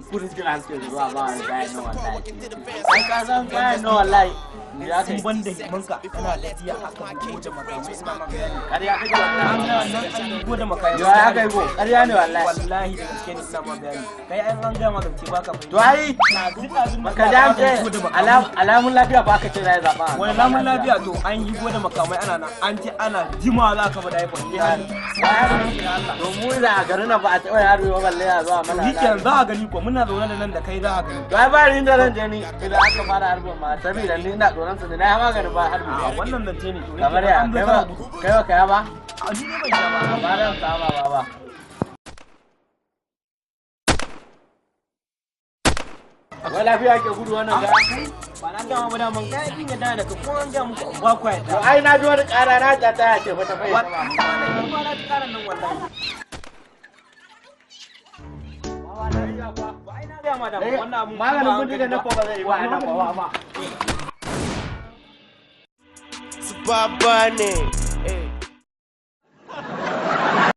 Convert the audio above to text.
kurin jira suke zuwa ba wani gaya na wallahi ai ka san gaya na wallahi ya kai ban da himanka kana da jiya aka bugo da makamai ina maka ƙarya kake wallahi nan an bugo da makamai ya kai go ƙarya ne wallahi wallahi da gaske ne ina ma bayani kai an ga maka ce baka to ai maka da ce alamun lafiya ba ka ce zai zaba wani alamun lafiya to an yi da makamai ana nan an ce ana jima za ka bada iPhone ne hali to mu da a garin ba a taɓa yaro ba balle ya zuwa mana weekend za a gani ko muna zaune da nan da kai za a gani to ai ba ni da ran je ni idan aka fara harbin ma saboda ni ina tsoron su ne na magani ba harbi wannan zance ne to kamar ya kai ba kai ba a ni ne bai sha ba ba ran sama ba wai lafiya ke gudu wannan ga ba na gama ba da man kai din ya da ka ko an ga muku ba ku ya to ai na ji wani ƙara na ta ta ce ba ta bai ba na ta ƙara nan wallahi ba ai na ga ma da wannan abun maganin gudu da na ko ba zai yi ba na ba Su baba ne